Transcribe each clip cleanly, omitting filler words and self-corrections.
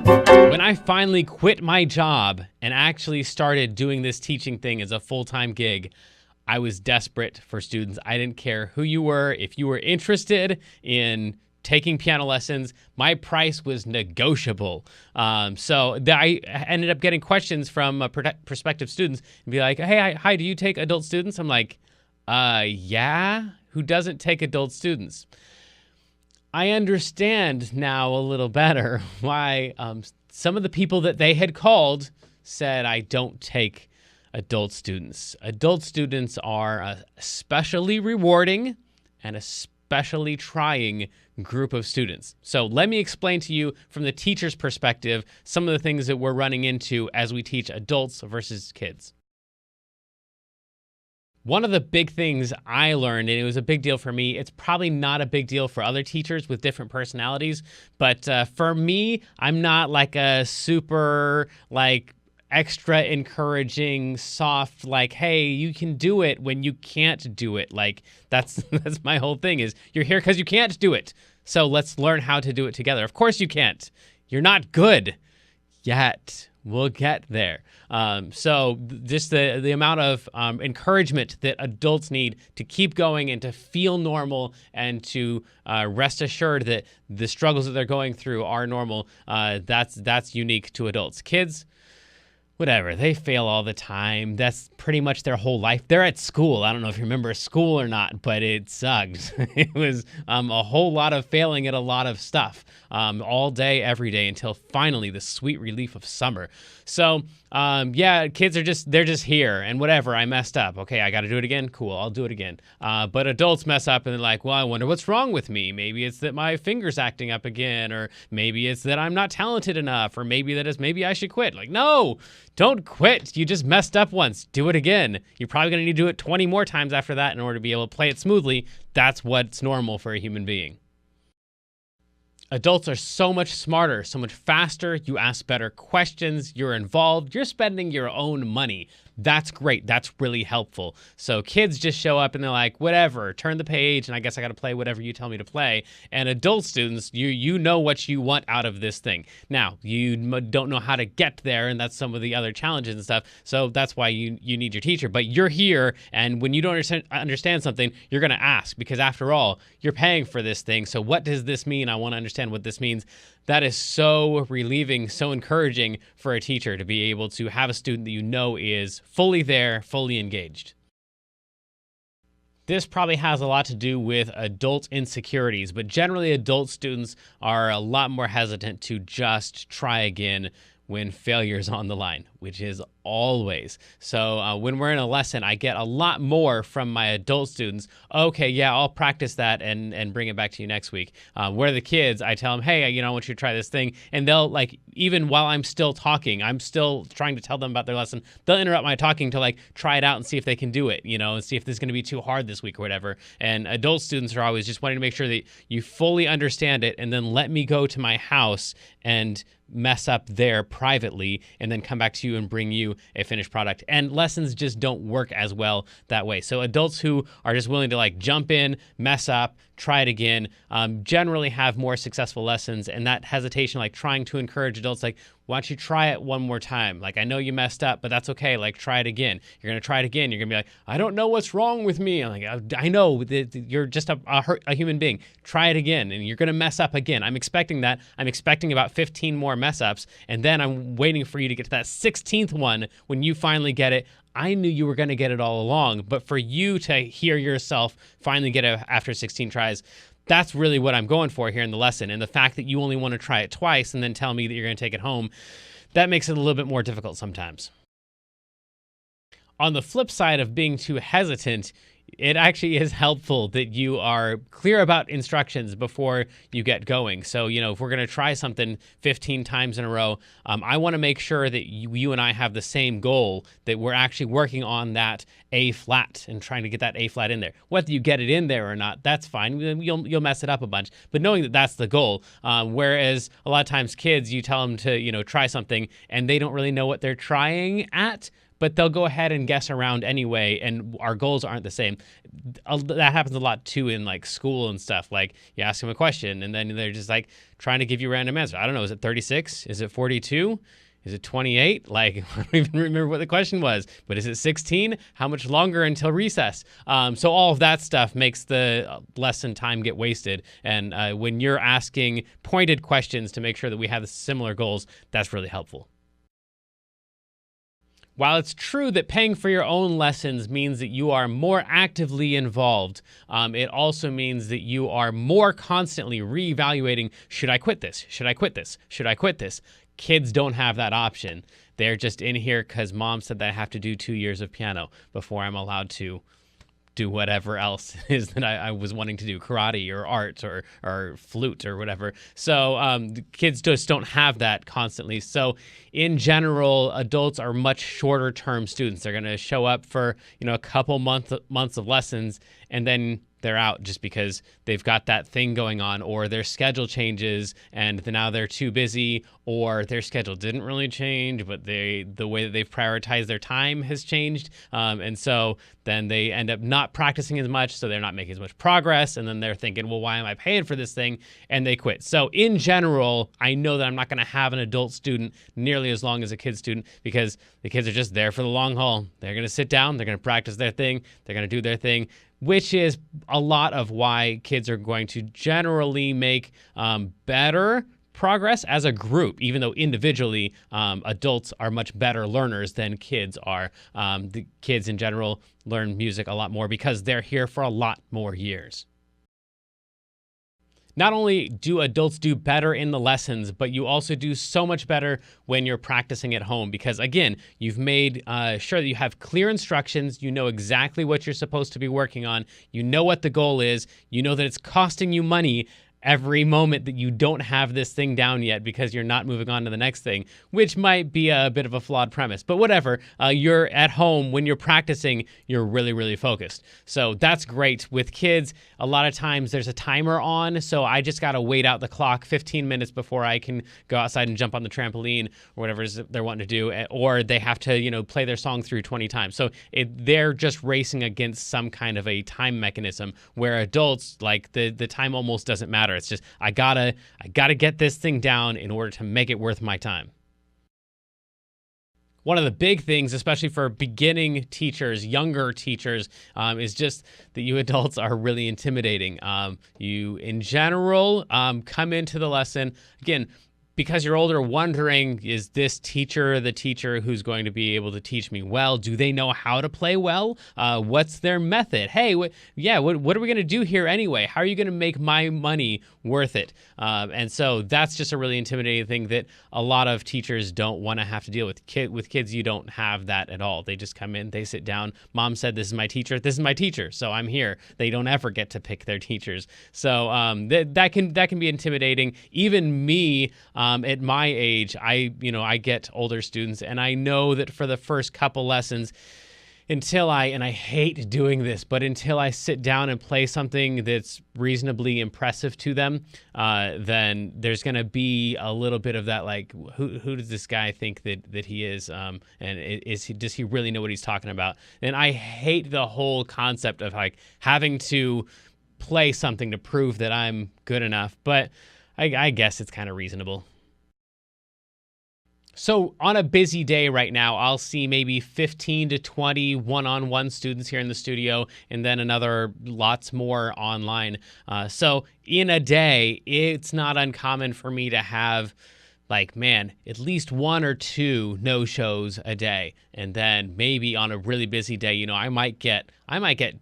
When I finally quit my job and actually started doing this teaching thing as a full-time gig, I was desperate for students. I didn't care who you were. If you were interested in taking piano lessons, my price was negotiable. So I ended up getting questions from prospective students and be like, hey, hi, do you take adult students? I'm like, yeah, who doesn't take adult students? I understand now a little better why some of the people that they had called said I don't take adult students. Adult students are especially rewarding and especially trying group of students. So let me explain to you from the teacher's perspective some of the things that we're running into as we teach adults versus kids. One of the big things I learned, and it was a big deal for me, it's probably not a big deal for other teachers with different personalities, but for me, I'm not like a super extra encouraging, soft, hey, you can do it when you can't do it. That's my whole thing is you're here because you can't do it. So let's learn how to do it together. Of course you can't. You're not good yet. We'll get there. So just the amount of encouragement that adults need to keep going and to feel normal and to rest assured that the struggles that they're going through are normal, that's unique to adults. Kids, whatever, they fail all the time. That's pretty much their whole life. They're at school. I don't know if you remember school or not, but it sucked. It was a whole lot of failing at a lot of stuff all day, every day until finally the sweet relief of summer. So yeah, kids they're just here and whatever, I messed up. Okay, I got to do it again. Cool, I'll do it again. But adults mess up and they're like, well, I wonder what's wrong with me. Maybe it's that my finger's acting up again, or maybe it's that I'm not talented enough, or maybe I should quit. No, don't quit. You just messed up once. Do it again. You're probably going to need to do it 20 more times after that in order to be able to play it smoothly. That's what's normal for a human being. Adults are so much smarter, so much faster. You ask better questions. You're involved. You're spending your own money. That's great. That's really helpful. So kids just show up and they're like, whatever, turn the page, and I guess I got to play whatever you tell me to play. And adult students, you know what you want out of this thing. Now, you don't know how to get there, and that's some of the other challenges and stuff. So that's why you need your teacher. But you're here, and when you don't understand something, you're going to ask, because after all, you're paying for this thing. So what does this mean? I want to understand what this means. That is so relieving, so encouraging for a teacher to be able to have a student that you know is fully there, fully engaged. This probably has a lot to do with adult insecurities, but generally adult students are a lot more hesitant to just try again when failure is on the line, which is always. So when we're in a lesson, I get a lot more from my adult students. Okay, yeah, I'll practice that and bring it back to you next week. Where the kids, I tell them, hey, I want you to try this thing. And they'll even while I'm still talking, I'm still trying to tell them about their lesson. They'll interrupt my talking to try it out and see if they can do it, and see if this is going to be too hard this week or whatever. And adult students are always just wanting to make sure that you fully understand it and then let me go to my house and mess up there privately and then come back to you and bring you a finished product. And lessons just don't work as well that way. So adults who are just willing to jump in, mess up, try it again, generally have more successful lessons. And that hesitation, trying to encourage adults, why don't you try it one more time? I know you messed up, but that's okay. Try it again. You're going to try it again. You're going to be like, I don't know what's wrong with me. I'm I know you're just a human being. Try it again. And you're going to mess up again. I'm expecting that. I'm expecting about 15 more mess ups. And then I'm waiting for you to get to that 16th one when you finally get it. I knew you were going to get it all along, but for you to hear yourself finally get it after 16 tries, that's really what I'm going for here in the lesson. And the fact that you only want to try it twice and then tell me that you're going to take it home, that makes it a little bit more difficult sometimes. On the flip side of being too hesitant, it actually is helpful that you are clear about instructions before you get going. So, if we're going to try something 15 times in a row, I want to make sure that you and I have the same goal, that we're actually working on that A flat and trying to get that A flat in there. Whether you get it in there or not, that's fine. You'll mess it up a bunch, but knowing that that's the goal. Whereas a lot of times kids, you tell them to, try something and they don't really know what they're trying at, but they'll go ahead and guess around anyway, and our goals aren't the same. That happens a lot too in like school and stuff. Like you ask them a question and then they're just like trying to give you a random answer. I don't know, is it 36? Is it 42? Is it 28? Like, I don't even remember what the question was, but is it 16? How much longer until recess? So all of that stuff makes the lesson time get wasted. And when you're asking pointed questions to make sure that we have similar goals, that's really helpful. While it's true that paying for your own lessons means that you are more actively involved, it also means that you are more constantly reevaluating, should I quit this? Should I quit this? Should I quit this? Kids don't have that option. They're just in here because mom said that I have to do 2 years of piano before I'm allowed to do whatever else it is that I was wanting to do, karate or art or flute or whatever. So kids just don't have that constantly. So in general, adults are much shorter term students. They're going to show up for a couple months of lessons, and then they're out just because they've got that thing going on, or their schedule changes and now they're too busy, or their schedule didn't really change, but the way that they've prioritized their time has changed. And so then they end up not practicing as much, so they're not making as much progress. And then they're thinking, well, why am I paying for this thing? And they quit. So in general, I know that I'm not going to have an adult student nearly as long as a kid student because the kids are just there for the long haul. They're going to sit down, they're going to practice their thing, they're going to do their thing, which is a lot of why kids are going to generally make better progress as a group, even though individually adults are much better learners than kids are. The kids in general learn music a lot more because they're here for a lot more years. Not only do adults do better in the lessons, but you also do so much better when you're practicing at home because, again, you've made sure that you have clear instructions. You know exactly what you're supposed to be working on. You know what the goal is. You know that it's costing you money every moment that you don't have this thing down yet because you're not moving on to the next thing, which might be a bit of a flawed premise. But whatever, you're at home. When you're practicing, you're really, really focused. So that's great. With kids, a lot of times there's a timer on, so I just got to wait out the clock 15 minutes before I can go outside and jump on the trampoline or whatever it is they're wanting to do, or they have to, play their song through 20 times. So they're just racing against some kind of a time mechanism where adults, like the time almost doesn't matter. It's just, I gotta get this thing down in order to make it worth my time. One of the big things, especially for beginning teachers, younger teachers, is just that you adults are really intimidating. You, in general, come into the lesson, again, because you're older, wondering, is this teacher the teacher who's going to be able to teach me well? Do they know how to play well? What's their method? Hey, what are we going to do here anyway? How are you going to make my money worth it? And so that's just a really intimidating thing that a lot of teachers don't want to have to deal with. With kids, you don't have that at all. They just come in, they sit down. Mom said, this is my teacher, so I'm here. They don't ever get to pick their teachers. So that can be intimidating. Even me, at my age, I get older students, and I know that for the first couple lessons, and I hate doing this, but until I sit down and play something that's reasonably impressive to them, then there's going to be a little bit of that, like, who does this guy think that he is? And does he really know what he's talking about? And I hate the whole concept of like having to play something to prove that I'm good enough, but I guess it's kind of reasonable. So on a busy day right now, I'll see maybe 15 to 20 one-on-one students here in the studio, and then another lots more online. So in a day, it's not uncommon for me to have at least 1 or 2 no-shows a day. And then maybe on a really busy day, I might get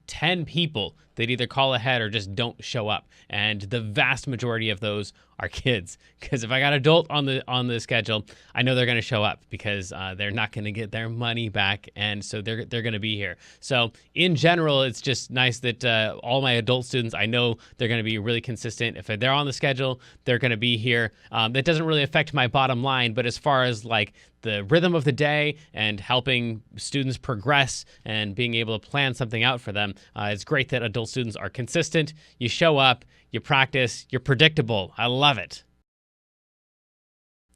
10 people that either call ahead or just don't show up. And the vast majority of those are kids. Because if I got adult on the schedule, I know they're going to show up because they're not going to get their money back. And so they're going to be here. So in general, it's just nice that all my adult students, I know they're going to be really consistent. If they're on the schedule, they're going to be here. That doesn't really affect my bottom line. But as far as the rhythm of the day and helping students progress and being able to plan something out for them, it's great that adult students are consistent. You show up, you practice, you're predictable. I love it.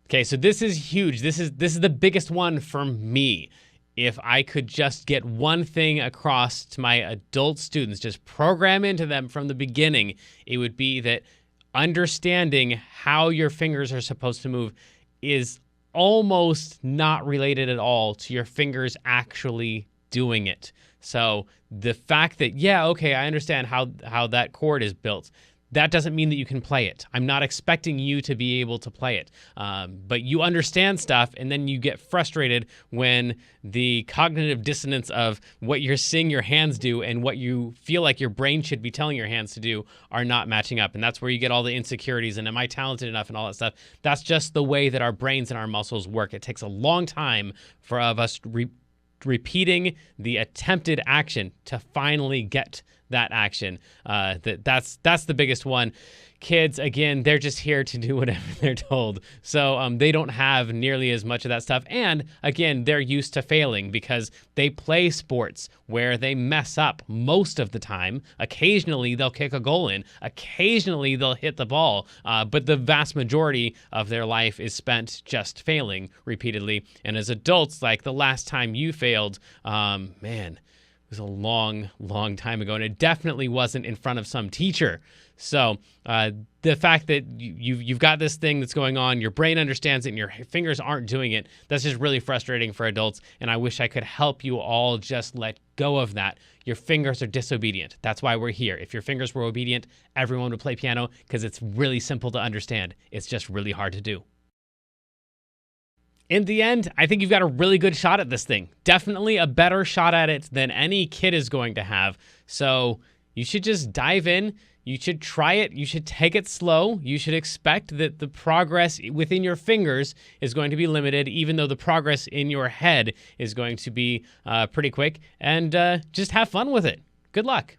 Okay, so this is huge. This is the biggest one for me. if I could just get one thing across to my adult students, just program into them from the beginning, it would be that understanding how your fingers are supposed to move is almost not related at all to your fingers actually doing it. So the fact that, yeah, okay, I understand how that chord is built, that doesn't mean that you can play it. I'm not expecting you to be able to play it. But you understand stuff, and then you get frustrated when the cognitive dissonance of what you're seeing your hands do and what you feel like your brain should be telling your hands to do are not matching up. And that's where you get all the insecurities and am I talented enough and all that stuff. That's just the way that our brains and our muscles work. It takes a long time for us repeating the attempted action to finally get that action. That's the biggest one. Kids, again, they're just here to do whatever they're told. So they don't have nearly as much of that stuff. And again, they're used to failing because they play sports where they mess up most of the time. Occasionally, they'll kick a goal in. Occasionally, they'll hit the ball. But the vast majority of their life is spent just failing repeatedly. And as adults, like the last time you failed, man, it was a long, long time ago, and it definitely wasn't in front of some teacher. So the fact that you've got this thing that's going on, your brain understands it, and your fingers aren't doing it, that's just really frustrating for adults, and I wish I could help you all just let go of that. Your fingers are disobedient. That's why we're here. If your fingers were obedient, everyone would play piano because it's really simple to understand. It's just really hard to do. In the end, I think you've got a really good shot at this thing. Definitely a better shot at it than any kid is going to have. So you should just dive in. You should try it. You should take it slow. You should expect that the progress within your fingers is going to be limited, even though the progress in your head is going to be pretty quick. And just have fun with it. Good luck.